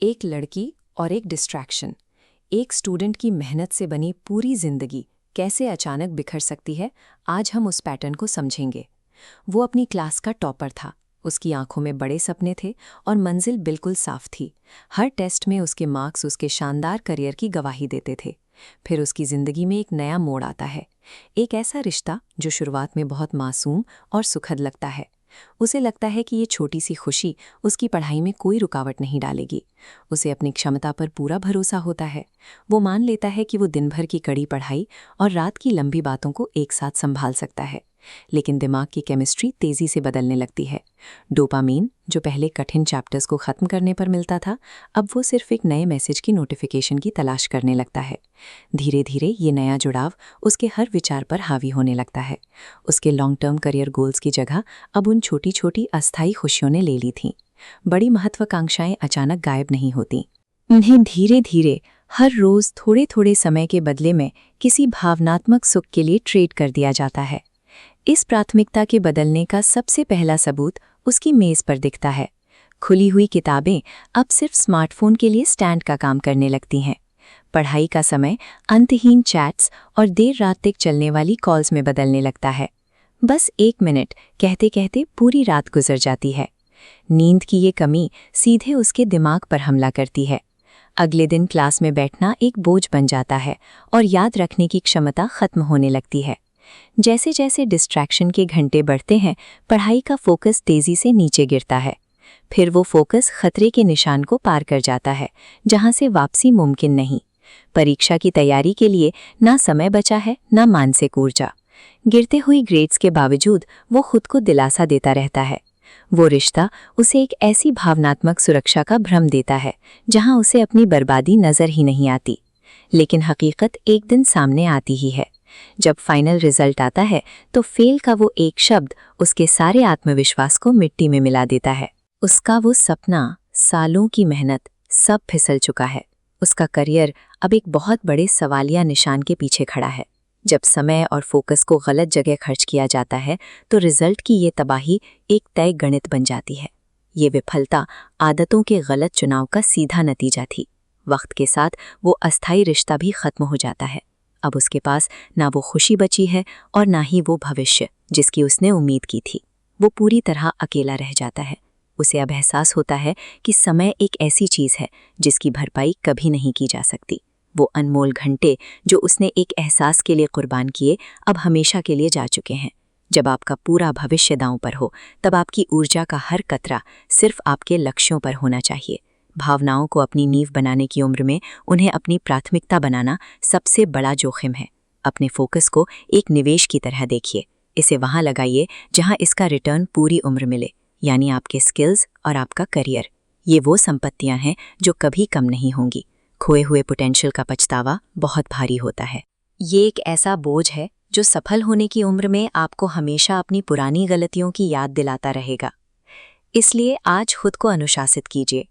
एक लड़की और एक डिस्ट्रैक्शन। एक स्टूडेंट की मेहनत से बनी पूरी जिंदगी कैसे अचानक बिखर सकती है, आज हम उस पैटर्न को समझेंगे। वो अपनी क्लास का टॉपर था, उसकी आंखों में बड़े सपने थे और मंजिल बिल्कुल साफ थी। हर टेस्ट में उसके मार्क्स उसके शानदार करियर की गवाही देते थे। फिर उसकी जिंदगी में एक नया मोड़ आता है, एक ऐसा रिश्ता जो शुरुआत में बहुत मासूम और सुखद लगता है। उसे लगता है कि ये छोटी सी खुशी उसकी पढ़ाई में कोई रुकावट नहीं डालेगी। उसे अपनी क्षमता पर पूरा भरोसा होता है। वो मान लेता है कि वो दिन भर की कड़ी पढ़ाई और रात की लंबी बातों को एक साथ संभाल सकता है। लेकिन दिमाग की केमिस्ट्री तेजी से बदलने लगती है। डोपामीन, जो पहले कठिन चैप्टर्स को खत्म करने पर मिलता था, अब वो सिर्फ एक नए मैसेज की नोटिफिकेशन की तलाश करने लगता है। धीरे धीरे ये नया जुड़ाव उसके हर विचार पर हावी होने लगता है। उसके लॉन्ग टर्म करियर गोल्स की जगह अब उन छोटी छोटी अस्थायी खुशियों ने ले ली थीं। बड़ी महत्वाकांक्षाएं अचानक गायब नहीं होती। उन्हें धीरे धीरे हर रोज थोड़े थोड़े समय के बदले में किसी भावनात्मक सुख के लिए ट्रेड कर दिया जाता है। इस प्राथमिकता के बदलने का सबसे पहला सबूत उसकी मेज पर दिखता है। खुली हुई किताबें अब सिर्फ स्मार्टफोन के लिए स्टैंड का काम करने लगती हैं। पढ़ाई का समय अंतहीन चैट्स और देर रात तक चलने वाली कॉल्स में बदलने लगता है। बस 1 मिनट कहते कहते पूरी रात गुजर जाती है। नींद की ये कमी सीधे उसके दिमाग पर हमला करती है। अगले दिन क्लास में बैठना एक बोझ बन जाता है और याद रखने की क्षमता खत्म होने लगती है। जैसे जैसे डिस्ट्रैक्शन के घंटे बढ़ते हैं, पढ़ाई का फोकस तेजी से नीचे गिरता है। फिर वो फोकस खतरे के निशान को पार कर जाता है, जहां से वापसी मुमकिन नहीं। परीक्षा की तैयारी के लिए ना समय बचा है, ना मानसिक ऊर्जा। गिरते हुई ग्रेड्स के बावजूद वो खुद को दिलासा देता रहता है। वो रिश्ता उसे एक ऐसी भावनात्मक सुरक्षा का भ्रम देता है, जहां उसे अपनी बर्बादी नजर ही नहीं आती। लेकिन हकीकत एक दिन सामने आती ही है। जब फाइनल रिजल्ट आता है तो फेल का वो एक शब्द उसके सारे आत्मविश्वास को मिट्टी में मिला देता है। उसका वो सपना, सालों की मेहनत, सब फिसल चुका है। उसका करियर अब एक बहुत बड़े सवालिया निशान के पीछे खड़ा है। जब समय और फोकस को गलत जगह खर्च किया जाता है तो रिजल्ट की ये तबाही एक तय गणित बन जाती है। ये विफलता आदतों के गलत चुनाव का सीधा नतीजा थी। वक्त के साथ वो अस्थायी रिश्ता भी खत्म हो जाता है। अब उसके पास ना वो खुशी बची है और ना ही वो भविष्य जिसकी उसने उम्मीद की थी। वो पूरी तरह अकेला रह जाता है। उसे अब एहसास होता है कि समय एक ऐसी चीज़ है जिसकी भरपाई कभी नहीं की जा सकती। वो अनमोल घंटे जो उसने एक एहसास के लिए कुर्बान किए, अब हमेशा के लिए जा चुके हैं। जब आपका पूरा भविष्य दांव पर हो, तब आपकी ऊर्जा का हर कतरा सिर्फ आपके लक्ष्यों पर होना चाहिए। भावनाओं को अपनी नींव बनाने की उम्र में उन्हें अपनी प्राथमिकता बनाना सबसे बड़ा जोखिम है। अपने फोकस को एक निवेश की तरह देखिए। इसे वहां लगाइए जहां इसका रिटर्न पूरी उम्र मिले, यानी आपके स्किल्स और आपका करियर। ये वो संपत्तियां हैं जो कभी कम नहीं होंगी। खोए हुए पोटेंशियल का पछतावा बहुत भारी होता है। ये एक ऐसा बोझ है जो सफल होने की उम्र में आपको हमेशा अपनी पुरानी गलतियों की याद दिलाता रहेगा। इसलिए आज खुद को अनुशासित कीजिए।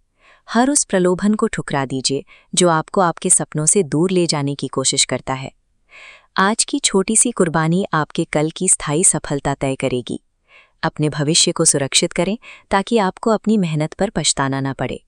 हर उस प्रलोभन को ठुकरा दीजिए जो आपको आपके सपनों से दूर ले जाने की कोशिश करता है। आज की छोटी सी कुर्बानी आपके कल की स्थायी सफलता तय करेगी। अपने भविष्य को सुरक्षित करें ताकि आपको अपनी मेहनत पर पछताना ना पड़े।